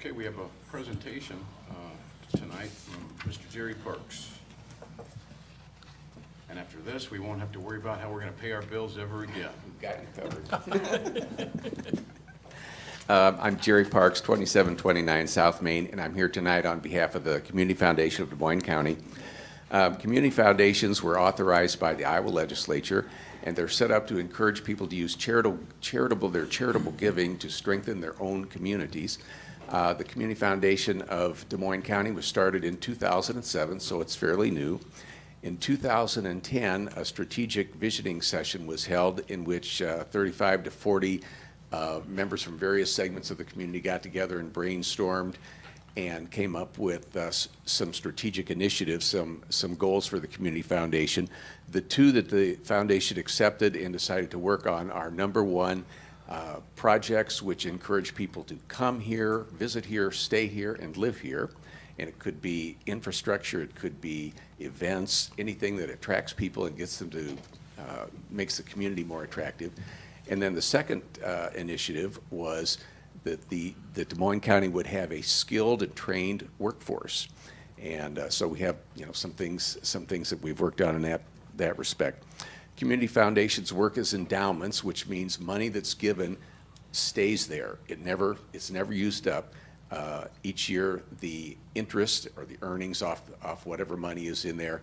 Okay, we have a presentation tonight from Mr. Jerry Parks. And after this, we won't have to worry about how we're going to pay our bills ever again. We've got you covered. I'm Jerry Parks, 2729 South Main, and I'm here tonight on behalf of the Community Foundation of Des Moines County. Community foundations were authorized by the Iowa legislature, and they're set up to encourage people to use charitable giving to strengthen their own communities. The Community Foundation of Des Moines County was started in 2007, so it's fairly new. In 2010, a strategic visioning session was held in which 35 to 40 members from various segments of the community got together and brainstormed and came up with some strategic initiatives, some goals for the Community Foundation. The two that the foundation accepted and decided to work on are, number one, projects which encourage people to come here, visit here, stay here, and live here. And it could be infrastructure, it could be events, anything that attracts people and gets them to, makes the community more attractive. And then the second initiative was that that Des Moines County would have a skilled and trained workforce. And so we have, some things that we've worked on in that respect. Community foundations work as endowments, which means money that's given stays there. It's never used up. Each year, the interest or the earnings off whatever money is in there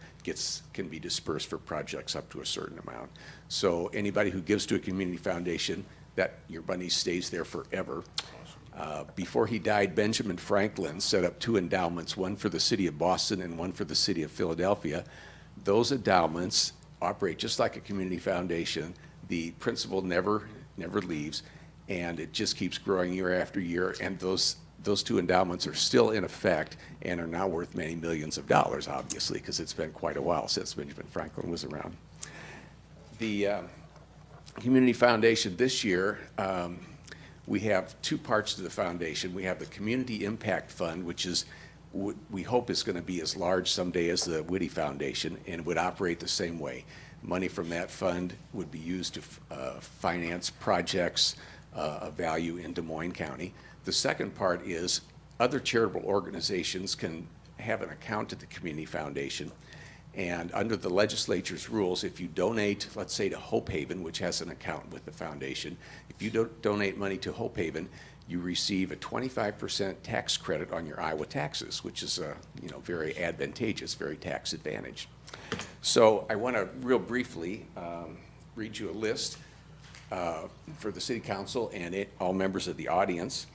can be dispersed for projects up to a certain amount. So anybody who gives to a community foundation, that your money stays there forever. Before he died, Benjamin Franklin set up two endowments, one for the city of Boston and one for the city of Philadelphia. Those endowments operate just like a community foundation. The principal never leaves, and it just keeps growing year after year, and those two endowments are still in effect and are now worth many millions of dollars, obviously, because it's been quite a while since Benjamin Franklin was around. The Community Foundation this year, we have two parts to the foundation. We have the Community Impact Fund, which is, we hope is going to be as large someday as the Whitty Foundation, and would operate the same way. Money from that fund would be used to finance projects of value in Des Moines County. The second part is other charitable organizations can have an account at the Community Foundation, and under the legislature's rules, if you donate, let's say to Hope Haven, which has an account with the foundation, if you donate money to Hope Haven, you receive a 25% tax credit on your Iowa taxes, which is very advantageous, very tax advantaged. So I want to real briefly read you a list for the City Council and all members of the audience.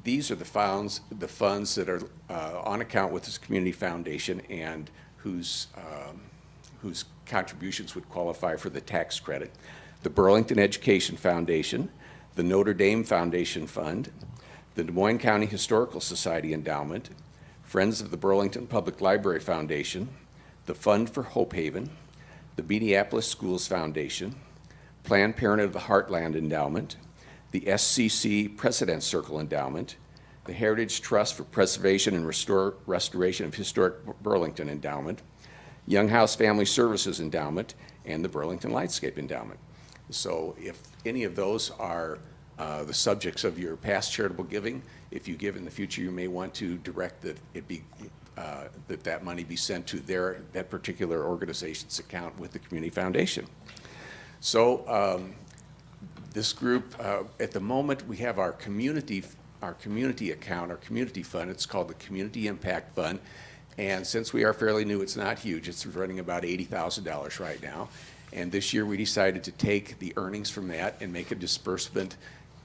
These are the funds that are on account with this Community Foundation and whose contributions would qualify for the tax credit. The Burlington Education Foundation, the Notre Dame Foundation Fund, the Des Moines County Historical Society Endowment, Friends of the Burlington Public Library Foundation, the Fund for Hope Haven, the Minneapolis Schools Foundation, Planned Parenthood of the Heartland Endowment, the SCC President's Circle Endowment, the Heritage Trust for Preservation and Restoration of Historic Burlington Endowment, Young House Family Services Endowment, and the Burlington Lightscape Endowment. So if any of those are the subjects of your past charitable giving, if you give in the future, you may want to direct that it be that money be sent to that particular organization's account with the Community Foundation. So this group, at the moment, we have our community account, our community fund. It's called the Community Impact Fund. And since we are fairly new, it's not huge. It's running about $80,000 right now. And this year we decided to take the earnings from that and make a disbursement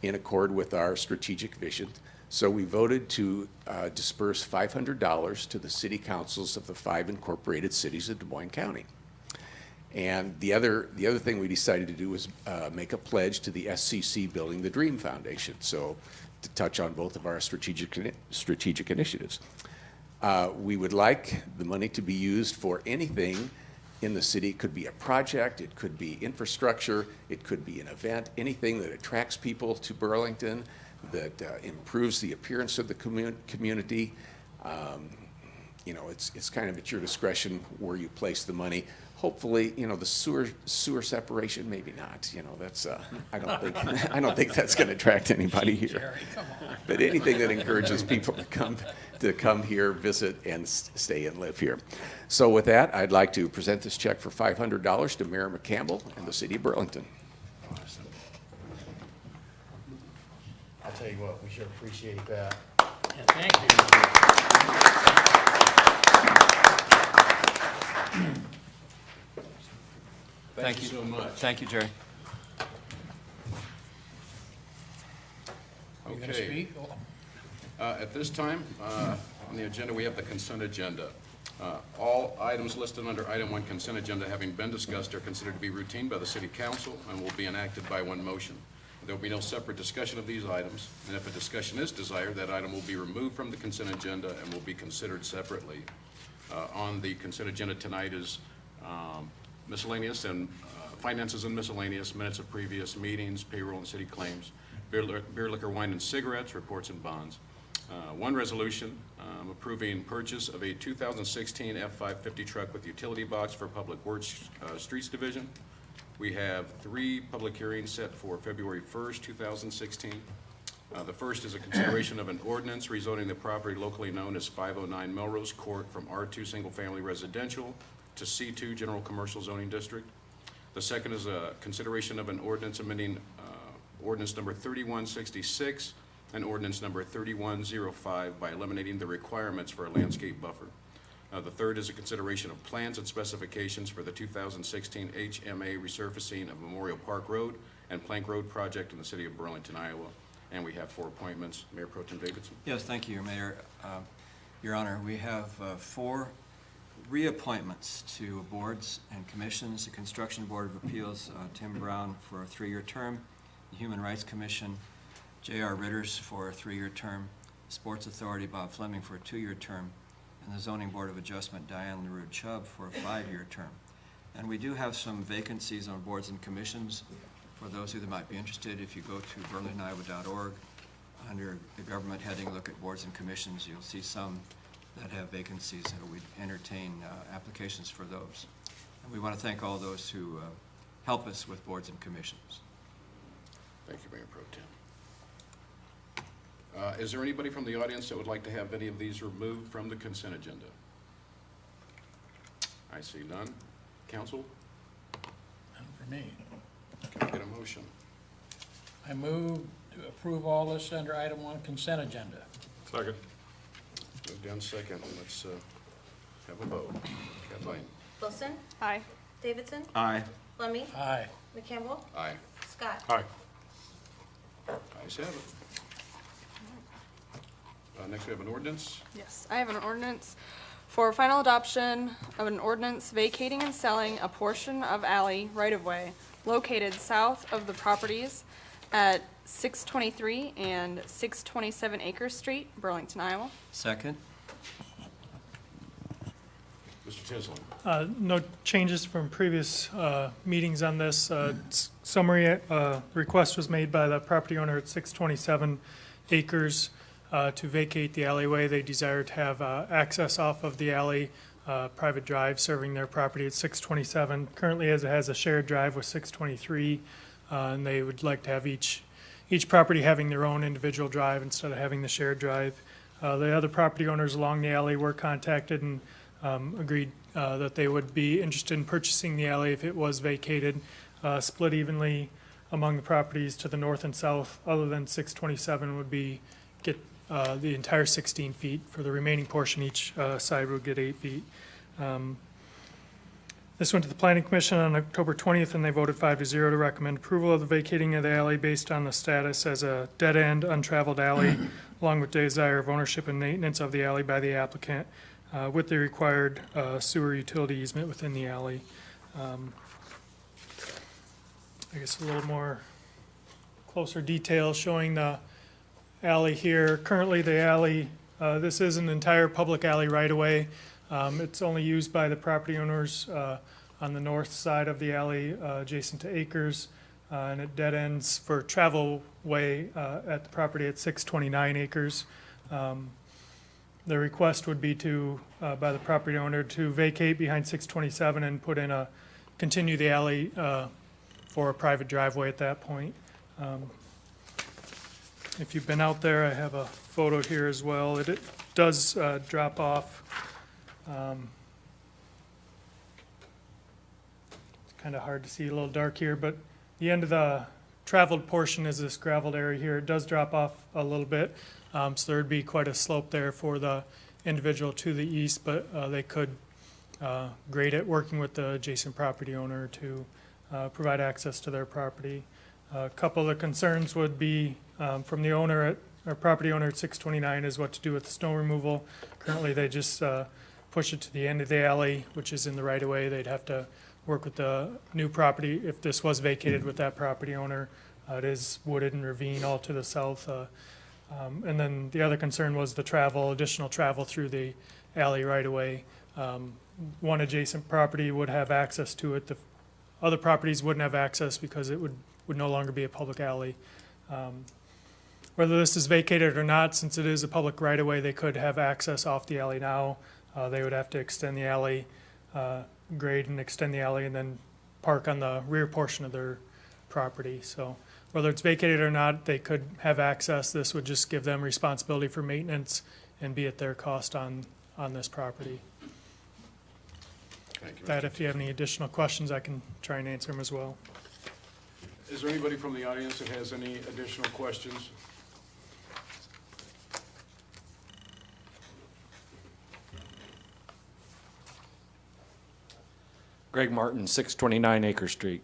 in accord with our strategic vision. So we voted to disperse $500 to the city councils of the 5 incorporated cities of Des Moines County. And the other thing we decided to do was make a pledge to the SCC Building the Dream Foundation. So to touch on both of our strategic initiatives. We would like the money to be used for anything in the city. It could be a project, it could be infrastructure, it could be an event, anything that attracts people to Burlington, that improves the appearance of the community, you know, it's kind of at your discretion where you place the money. Hopefully, you know, the sewer separation, maybe not, you know, that's, I don't think that's gonna attract anybody here. Jerry, come on. But anything that encourages people to come here, visit, and stay and live here. So with that, I'd like to present this check for $500 to Mayor McCampbell and the city of Burlington. Awesome. I'll tell you what, we sure appreciate that. Yeah, thank you. Thank you so much. Thank you, Jerry. You gonna Okay. speak? At this time, on the agenda, we have the consent agenda. All items listed under item 1 consent agenda having been discussed are considered to be routine by the city council and will be enacted by one motion. There will be no separate discussion of these items, and if a discussion is desired, that item will be removed from the consent agenda and will be considered separately. On the consent agenda tonight is miscellaneous and finances and miscellaneous, minutes of previous meetings, payroll and city claims, beer, liquor, wine, and cigarettes, reports and bonds. One resolution approving purchase of a 2016 F-550 truck with utility box for Public Works Streets Division. We have 3 public hearings set for February 1st, 2016. The first is a consideration of an ordinance rezoning the property locally known as 509 Melrose Court from R2 Single Family Residential to C2 General Commercial Zoning District. The second is a consideration of an ordinance amending ordinance number 3166 and ordinance number 3105 by eliminating the requirements for a landscape buffer. The third is a consideration of plans and specifications for the 2016 HMA resurfacing of Memorial Park Road and Plank Road project in the city of Burlington, Iowa. And we have 4 appointments. Mayor Pro Tem Davidson. Yes, thank you, Mayor. Your Honor, we have 4 reappointments to boards and commissions. The Construction Board of Appeals, Tim Brown for a 3-year term. The Human Rights Commission, J.R. Ritters for a 3-year term. Sports Authority, Bob Fleming for a 2-year term. And the Zoning Board of Adjustment, Diane LaRue Chubb for a 5-year term. And we do have some vacancies on boards and commissions. For those of you that might be interested, if you go to burlingtoniowa.org, under the government heading, look at boards and commissions, you'll see some that have vacancies, and we entertain applications for those. And we want to thank all those who help us with boards and commissions. Thank you, Mayor Pro Tem. Is there anybody from the audience that would like to have any of these removed from the consent agenda? I see none. Council, None for me. can I get a motion? I move to approve all this under item 1 consent agenda. Second. Moved in second. Let's have a vote. Kathleen? Wilson, Aye. Davidson, Aye. Fleming, Aye. McCampbell, Aye. Scott. Aye. Ayes have it. Next, we have an ordinance. Yes, I have an ordinance for final adoption of an ordinance vacating and selling a portion of alley right-of-way located south of the properties at 623 and 627 Acres Street, Burlington, Iowa. Second? Mr. Tisland. No changes from previous meetings on this. Summary request was made by the property owner at 627 Acres to vacate the alleyway. They desire to have access off of the alley, private drive serving their property at 627. Currently, it has a shared drive with 623, and they would like to have each property having their own individual drive instead of having the shared drive. The other property owners along the alley were contacted and agreed that they would be interested in purchasing the alley if it was vacated, split evenly among the properties to the north and south, other than 627 would be get the entire 16 feet. For the remaining portion, each side would get 8 feet. This went to the Planning Commission on October 20th, and they voted 5-0 to recommend approval of the vacating of the alley based on the status as a dead-end, untraveled alley, along with desire of ownership and maintenance of the alley by the applicant, with the required sewer utility easement within the alley. I guess a little more closer detail showing the alley here. Currently, the alley, this is an entire public alley right-of-way. It's only used by the property owners on the north side of the alley adjacent to Acres, and it dead ends for travel way at the property at 629 Acres. The request would be to, by the property owner, to vacate behind 627 and put in continue the alley for a private driveway at that point. If you've been out there, I have a photo here as well. It does drop off. It's kind of hard to see, a little dark here, but the end of the traveled portion is this graveled area here. It does drop off a little bit, so there'd be quite a slope there for the individual to the east, but they could grade it, working with the adjacent property owner to provide access to their property. A couple of the concerns would be from the owner our property owner at 629 is what to do with the snow removal. Currently, they just push it to the end of the alley, which is in the right of way. They'd have to work with the new property if this was vacated with that property owner. It is wooded and ravine all to the south. And then the other concern was the additional travel through the alley right away. One adjacent property would have access to it. The other properties wouldn't have access because it would no longer be a public alley. Whether this is vacated or not, since it is a public right-of-way, they could have access off the alley now. They would have to extend the alley, grade and extend the alley, and then park on the rear portion of their property. So whether it's vacated or not, they could have access. This would just give them responsibility for maintenance and be at their cost on this property. Thank you. That, if you have any additional questions, I can try and answer them as well. Is there anybody from the audience that has any additional questions? Greg Martin, 629 Acre Street.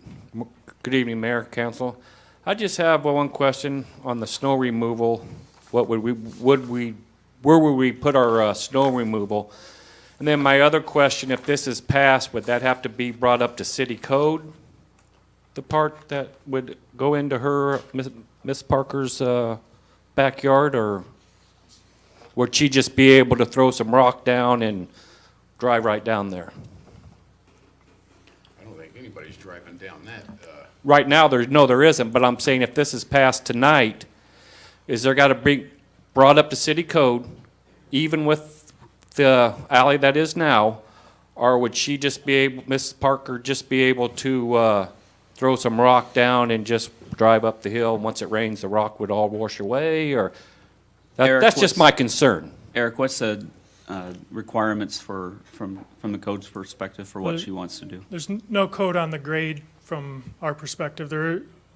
Good evening, Mayor, Council. I just have one question on the snow removal. Where would we put our snow removal? And then my other question, if this is passed, would that have to be brought up to city code? The part that would go into her, Miss Parker's backyard, or would she just be able to throw some rock down and drive right down there? I don't think anybody's driving down that. Right now, there isn't, but I'm saying if this is passed tonight, is there got to be brought up to city code, even with the alley that is now, or would she just be able, Miss Parker, just be able to throw some rock down and just drive up the hill? Once it rains, the rock would all wash away, or Eric, that's just my concern. Eric, what's the requirements from the code's perspective for what Well, she wants to do? There's no code on the grade from our perspective.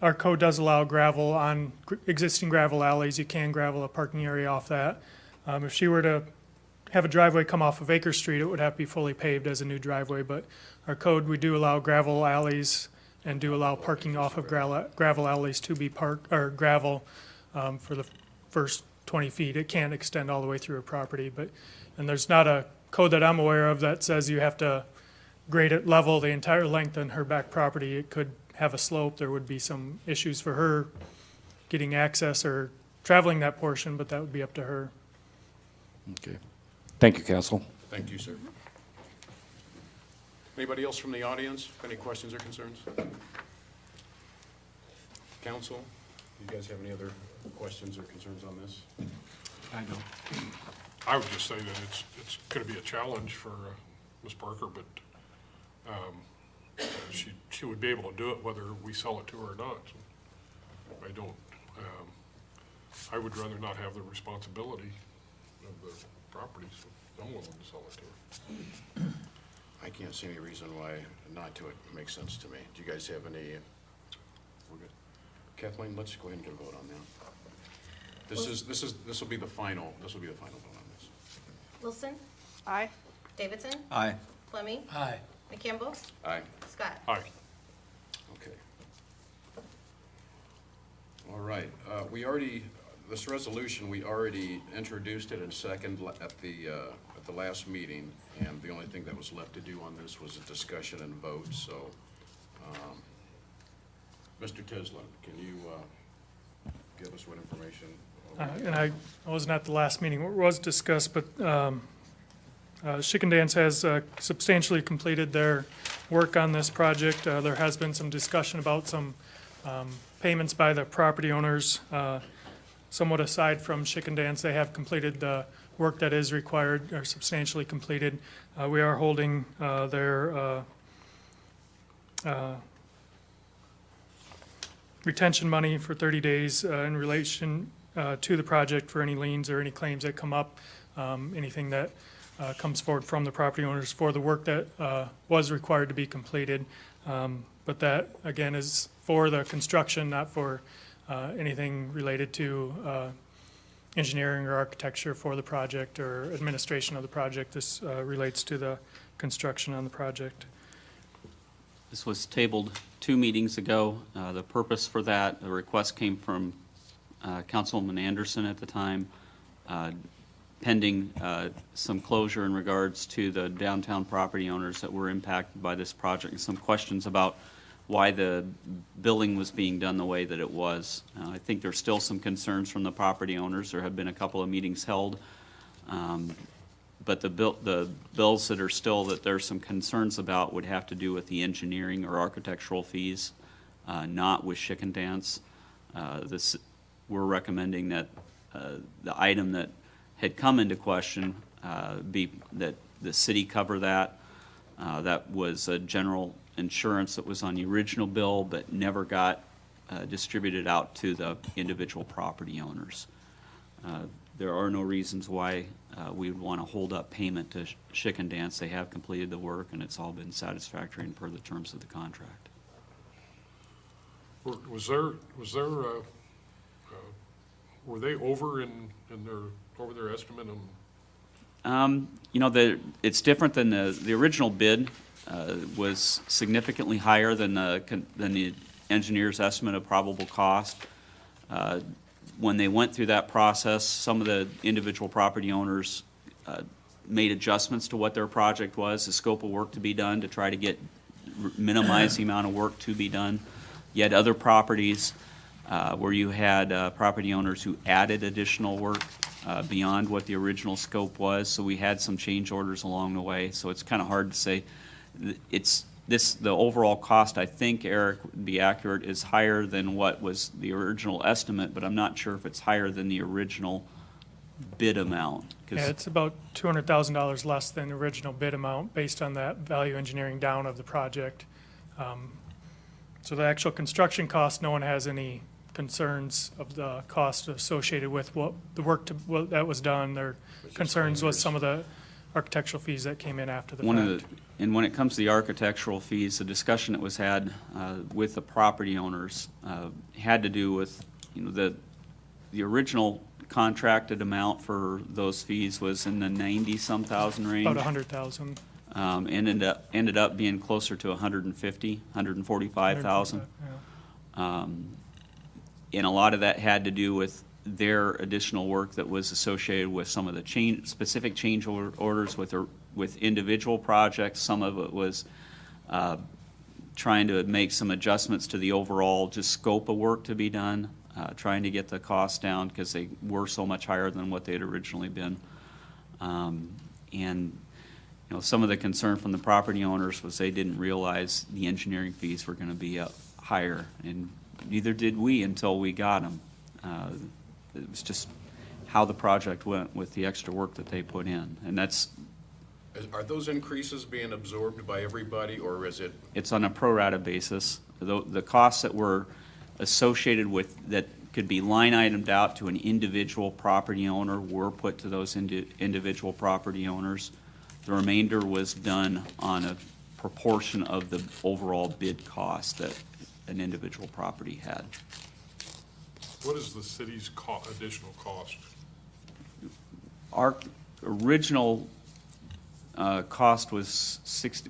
Our code does allow gravel on existing gravel alleys. You can gravel a parking area off that. If she were to have a driveway come off of Acre Street, it would have to be fully paved as a new driveway. But our code, we do allow gravel alleys and do allow parking off of gravel alleys to be gravel for the first 20 feet. It can't extend all the way through a property. And there's not a code that I'm aware of that says you have to grade it level the entire length on her back property. It could have a slope. There would be some issues for her getting access or traveling that portion, but that would be up to her. Okay. Thank you, Council. Thank you, sir. Anybody else from the audience? Any questions or concerns? Council, you guys have any other questions or concerns on this? I don't. I would just say that it's going to be a challenge for Ms. Parker, but she would be able to do it whether we sell it to her or not. I don't. I would rather not have the responsibility of the property, so I'm willing to sell it to her. I can't see any reason why not to. It makes sense to me. Do you guys have any? We're good. Kathleen, let's go ahead and get a vote on that. This will be the final. This will be the final vote on this. Wilson, Aye. Davidson, Aye. Fleming, Aye. McCampbell, Aye. Scott. Aye. Okay. All right. This resolution, we already introduced it in second at the last meeting, and the only thing that was left to do on this was a discussion and vote. So, Mr. Tislin, can you give us what information? And I wasn't at the last meeting. It was discussed, but Chickendance has substantially completed their work on this project. There has been some discussion about some payments by the property owners. Somewhat aside from Chickendance, they have completed the work that is required are substantially completed. We are holding their retention money for 30 days in relation to the project for any liens or any claims that come up, anything that comes forward from the property owners for the work that was required to be completed. But that, again, is for the construction, not for anything related to engineering or architecture for the project or administration of the project. This relates to the construction on the project. This was tabled 2 meetings ago. The purpose for that, the request came from Councilman Anderson at the time, pending some closure in regards to the downtown property owners that were impacted by this project, and some questions about why the billing was being done the way that it was. I think there's still some concerns from the property owners. There have been a couple of meetings held. But the bills that are still, that there's some concerns about, would have to do with the engineering or architectural fees, not with Chick and Dance. We're recommending that the item that had come into question be that the city cover that. That was a general insurance that was on the original bill but never got distributed out to the individual property owners. There are no reasons why we would want to hold up payment to Chick and Dance. They have completed the work, and it's all been satisfactory and per the terms of the contract. Were they over in their estimate You know, it's different than the original bid. Was significantly higher than the engineer's estimate of probable cost. When they went through that process, some of the individual property owners made adjustments to what their project was, the scope of work to be done, to try to minimize the amount of work to be done. You had other properties where you had property owners who added additional work beyond what the original scope was, so we had some change orders along the way. So it's kind of hard to say. The overall cost, I think, Eric, would be accurate, is higher than what was the original estimate, but I'm not sure if it's higher than the original bid amount. Yeah, it's about $200,000 less than the original bid amount based on that value engineering down of the project. So the actual construction cost, no one has any concerns of the cost associated with what the work that was done. Their concerns was some of the architectural fees that came in after the fact. And when it comes to the architectural fees, the discussion that was had with the property owners had to do with, you know, the original contracted amount for those fees was in the 90-some thousand range. About 100,000. Ended up being closer to 145,000. Yeah. And a lot of that had to do with their additional work that was associated with some of the specific change orders with individual projects. Some of it was trying to make some adjustments to the overall just scope of work to be done, trying to get the costs down because they were so much higher than what they had originally been. And you know, some of the concern from the property owners was they didn't realize the engineering fees were going to be higher, and neither did we until we got them. It was just how the project went with the extra work that they put in, and Are those increases being absorbed by everybody, or is it? It's on a pro rata basis. The costs that were associated with that could be line itemed out to an individual property owner were put to those individual property owners. The remainder was done on a proportion of the overall bid cost that an individual property had. What is the city's additional cost? Our original cost was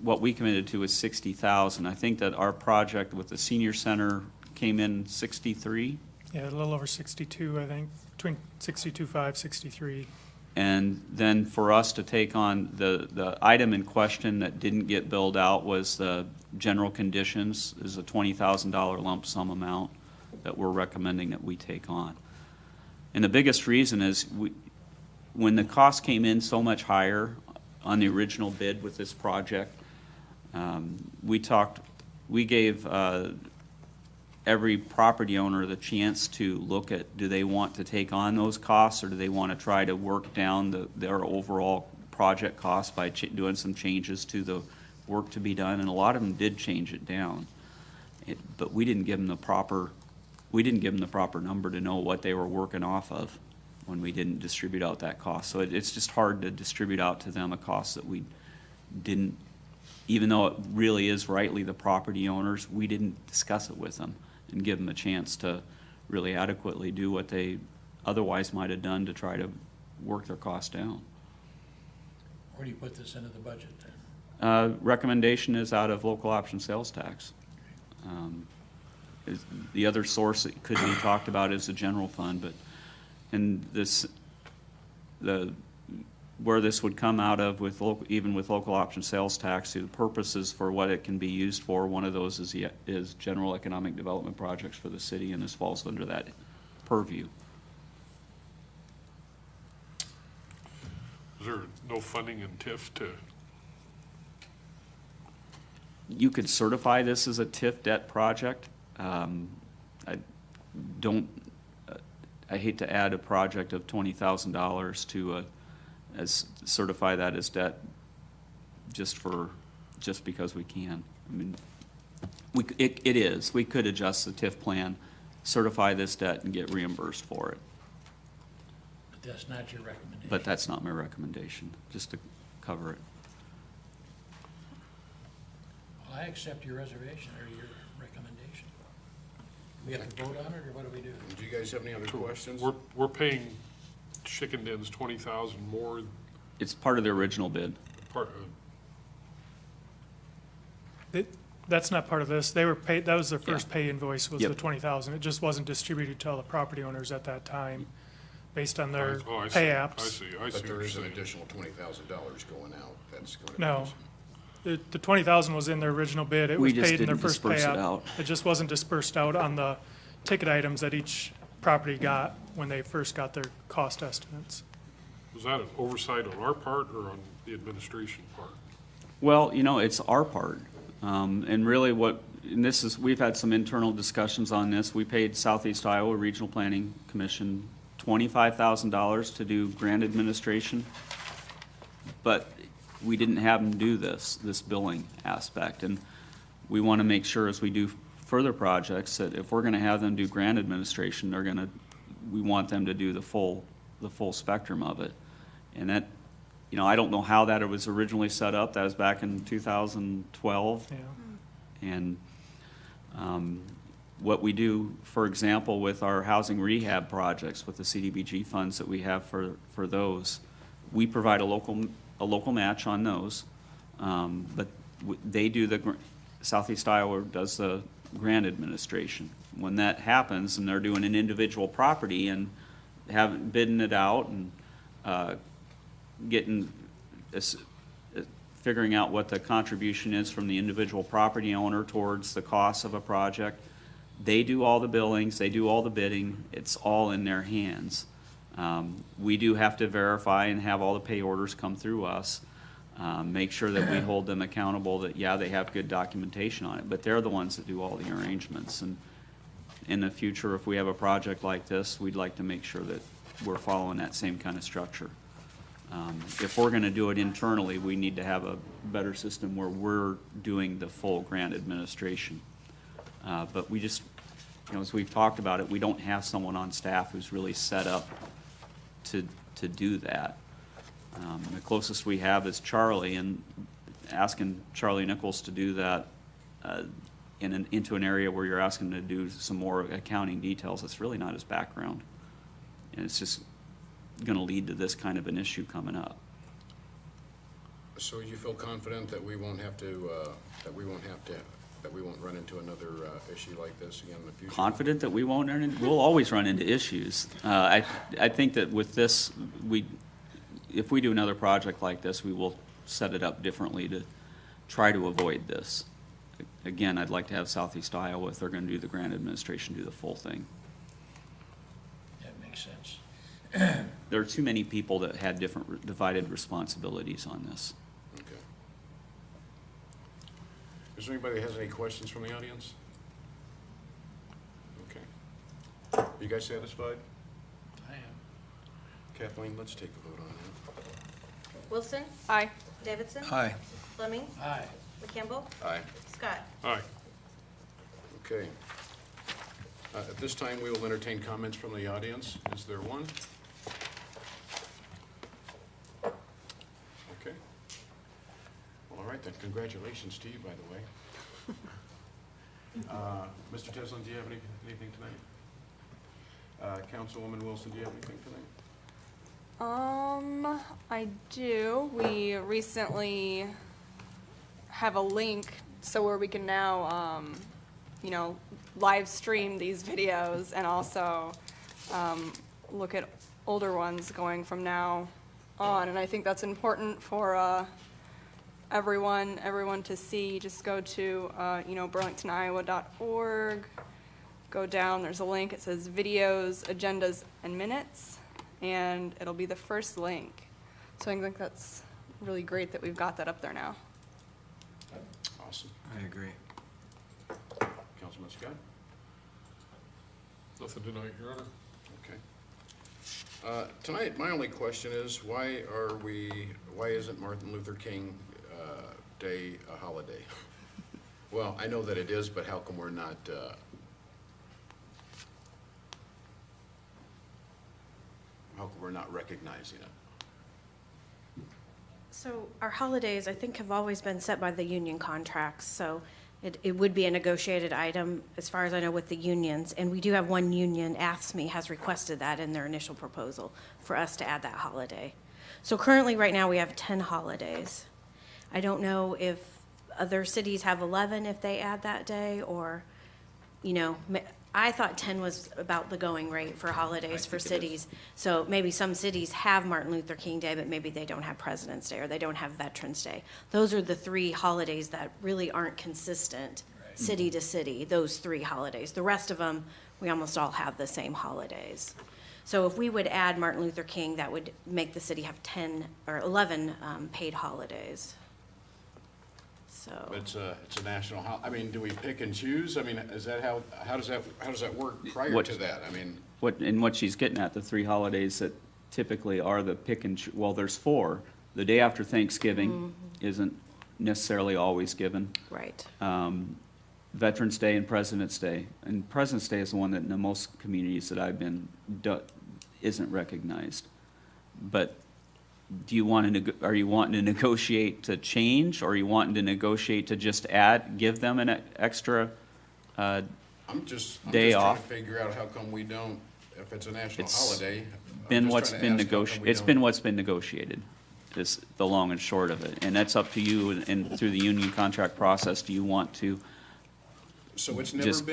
what we committed to was 60,000. I think that our project with the senior center came in 63. Yeah, a little over 62, I think, between 62.5, 63. And then for us to take on the item in question that didn't get billed out was the general conditions, is a $20,000 lump sum amount that we're recommending that we take on. And the biggest reason is when the cost came in so much higher on the original bid with this project, we gave every property owner the chance to look at, do they want to take on those costs, or do they want to try to work down their overall project costs by doing some changes to the work to be done? And a lot of them did change it down. But we didn't give them the proper number to know what they were working off of when we didn't distribute out that cost. So it's just hard to distribute out to them a cost that we didn't, even though it really is rightly the property owners, we didn't discuss it with them and give them a chance to really adequately do what they otherwise might have done to try to work their costs down. Where do you put this into the budget then? Recommendation is out of local option sales tax. The other source that could be talked about is the general fund, but where this would come out of even with local option sales tax, the purposes for what it can be used for, one of those is general economic development projects for the city, and this falls under that purview. Is there no funding in TIF to, You could certify this as a TIF debt project. I hate to add a project of $20,000 to certify that as debt just because we can. I mean, it is. We could adjust the TIF plan, certify this debt, and get reimbursed for it. But that's not your recommendation. But that's not my recommendation, just to cover it. Well, I accept your reservation or your recommendation. We have to vote on it, or what do we do? Do you guys have any other questions? we're paying Chicken Den's 20,000 more It's part of the original bid. part, That's not part of this. They were paid, that was their first Yeah. pay invoice, was Yep. the 20,000. It just wasn't distributed to all the property owners at that time, based on their oh, I see, pay I apps. see But what there you're is an saying. additional $20,000 going out. That's going to be. No. The 20,000 was in their original bid. It We was just paid in their didn't first pay disperse it app. out. It just wasn't dispersed out on the ticket items that each property got when they first got their cost estimates. Was that an oversight on our part or on the administration part? Well, it's our part. And really we've had some internal discussions on this. We paid Southeast Iowa Regional Planning Commission $25,000 to do grant administration, but we didn't have them do this billing aspect. And we want to make sure as we do further projects that if we're going to have them do grant administration, we want them to do the full spectrum of it. And that, I don't know how that was originally set up. That was back in 2012. Yeah. And what we do, for example, with our housing rehab projects, with the CDBG funds that we have for those, we provide a local match on those. But they do Southeast Iowa does the grant administration. When that happens and they're doing an individual property and bidding it out and figuring out what the contribution is from the individual property owner towards the cost of a project, they do all the billings, they do all the bidding, it's all in their hands. We do have to verify and have all the pay orders come through us, make sure that we hold them accountable that, yeah, they have good documentation on it, but they're the ones that do all the arrangements. And in the future, if we have a project like this, we'd like to make sure that we're following that same kind of structure. If we're going to do it internally, we need to have a better system where we're doing the full grant administration. But we just, as we've talked about it, we don't have someone on staff who's really set up to do that. The closest we have is Charlie, and asking Charlie Nichols to do that into an area where you're asking him to do some more accounting details, that's really not his background. And it's just going to lead to this kind of an issue coming up. So you feel confident that we won't run into another issue like this again in the future? Confident that we won't we'll always run into issues. I think that with this, if we do another project like this, we will set it up differently to try to avoid this. Again, I'd like to have Southeast Iowa, if they're going to do the grant administration, do the full thing. That makes sense. There are too many people that had different divided responsibilities on this. Okay. Is there anybody that has any questions from the audience? You guys satisfied? I am. Kathleen, let's take a vote on that. Wilson, Aye. Davidson, Aye. Fleming, Aye. McCampbell, Aye. Scott. Aye. Okay. At this time, we will entertain comments from the audience. Is there one? Okay. Well, all right then. Congratulations to you, by the way. Mr. Teslin, do you have anything tonight? Councilwoman Wilson, do you have anything tonight? I do. We recently have a link so where we can now, live stream these videos and also look at older ones going from now on. And I think that's important for everyone to see. Just go to, burlingtoniowa.org. Go down, there's a link. It says videos, agendas, and minutes, and it'll be the first link. So I think that's really great that we've got that up there now. Awesome. I agree. Councilman Scott? Nothing tonight, Your Honor. Okay. Tonight, my only question is, why isn't Martin Luther King Day a holiday? Well, I know that it is, but how come we're not, recognizing it? So our holidays, I think, have always been set by the union contracts, so it would be a negotiated item, as far as I know, with the unions. And we do have one union, AFSCME, has requested that in their initial proposal for us to add that holiday. So currently, right now, we have 10 holidays. I don't know if other cities have 11 if they add that day, or, I thought 10 was about the going rate for holidays for cities. So maybe some cities have Martin Luther King Day, but maybe they don't have President's Day or they don't have Veterans Day. Those are the 3 holidays that really aren't consistent city to city, those 3 holidays. The rest of them, we almost all have the same holidays. So if we would add Martin Luther King, that would make the city have 10 or 11 paid holidays. So. It's a national do we pick and choose? I mean, is that how does that work prior What- to that? I mean, What she's getting at, the 3 holidays that typically are the pick and well, there's 4. The day after Thanksgiving isn't necessarily always given. Right. Veterans Day and President's Day. And President's Day is the one that in the most communities that I've been, isn't recognized. But do you want to, are you wanting to negotiate to change, or are you wanting to negotiate to just give them an extra I'm just day trying off? to figure out how come we don't, if it's a national It's holiday. Been I'm just what's trying to been ask how come negotiated. we It's don't- been what's been negotiated, is the long and short of it. And that's up to you, and through the union contract process, do you want to? So it's just-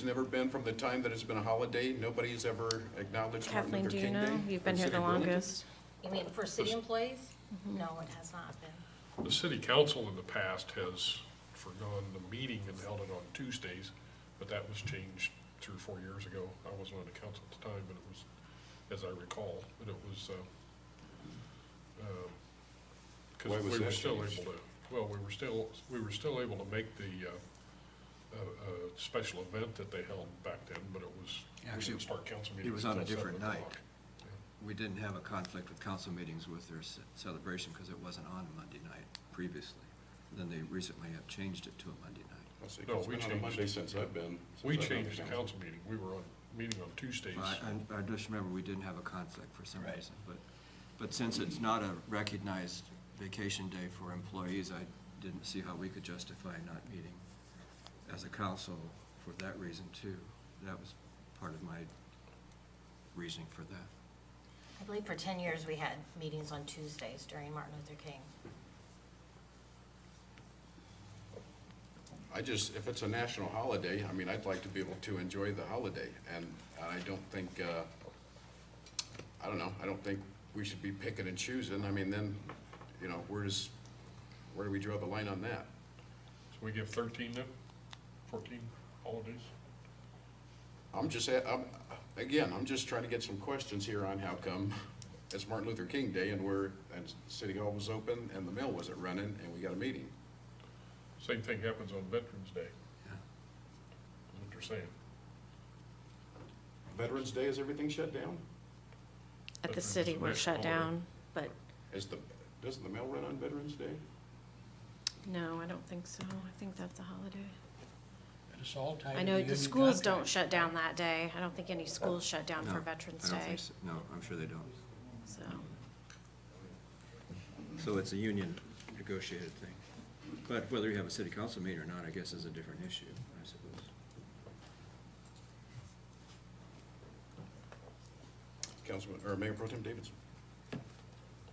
never been from the time that it's been a holiday? Nobody's ever acknowledged Martin Kathleen, Luther do you King Day? know? You've been in here City the of Burlington? longest. You mean for city employees? No, it has not been. The city council in the past has forgone the meeting and held it on Tuesdays, but that was changed 3 or 4 years ago. I wasn't on the council at the time, but it was, as I recall, but it was, Why because was we were that still changed? able to, well, we were still able to make the, special event that they held back then, but it was, we Actually, didn't start council meetings it was on a until different 7 night. o'clock. We didn't have a conflict with council meetings with their celebration because it wasn't on Monday night previously. Then they recently have changed it to a Monday night. Let's see, No, it's we been on a changed Monday it. since I've been. We since I've been on changed the council meeting. We were meeting on Tuesdays. I just remember we didn't have a conflict for some reason, but since it's not a recognized vacation day for employees, I didn't see how we could justify not meeting as a council for that reason too. That was part of my reasoning for that. I believe for 10 years, we had meetings on Tuesdays during Martin Luther King. If it's a national holiday, I'd like to be able to enjoy the holiday, and I don't think, I don't think we should be picking and choosing. Then, where do we draw the line on that? So we give 13 then, 14 holidays? I'm just trying to get some questions here on how come it's Martin Luther King Day and City Hall was open and the mill wasn't running and we got a meeting. Same thing happens on Veterans Day. Yeah. That's what they're saying. Veterans Day, is everything shut down? At the city, we're shut down, but Doesn't the mail run on Veterans Day? no, I don't think so. I think that's a holiday. It's all tied I to know the union schools don't contracts. shut down that day. I don't think any schools shut down No, for Veterans I don't Day, think so. No, I'm sure they don't. so. So it's a union negotiated thing. But whether you have a city council meeting or not, I guess is a different issue, I suppose. Councilman, or Mayor Pro Tem Davidson?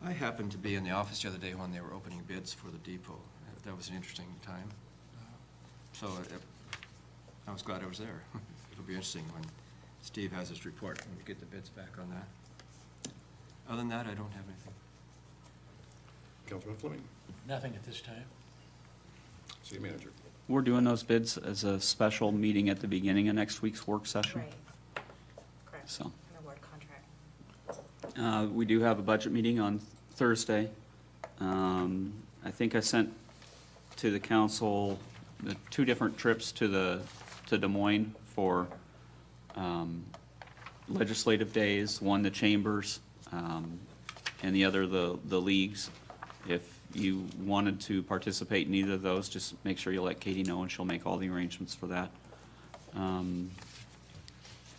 I happened to be in the office the other day when they were opening bids for the depot. That was an interesting time. So I was glad I was there. It'll be interesting when Steve has his report, when we get the bids back on that. Other than that, I don't have anything. Councilman Fleming? Nothing at this time. City Manager? We're doing those bids as a special meeting at the beginning of next week's work session. Right. Correct. So. An award contract. We do have a budget meeting on Thursday. I think I sent to the council the 2 different trips to Des Moines for legislative days, one the chambers, and the other the leagues. If you wanted to participate in either of those, just make sure you let Katie know and she'll make all the arrangements for that.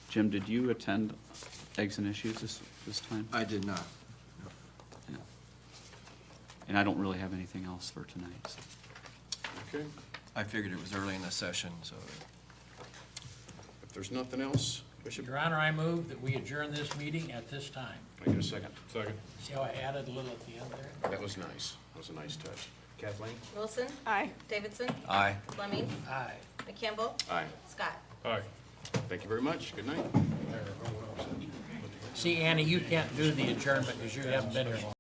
Jim, did you attend Eggs and Issues this time? I did not. Yeah. And I don't really have anything else for tonight. So. Okay. I figured it was early in the session, so. If there's nothing else, Bishop, Your Honor, I move that we adjourn this meeting at this time. can I get a second? Second. See how I added a little at the end there? That was nice. That was a nice touch. Kathleen? Wilson? Aye. Davidson? Aye. Fleming? Aye. McCampbell? Aye. Scott? Aye. Thank you very much. Good night. See, Annie, you can't do the adjournment because you haven't been here long.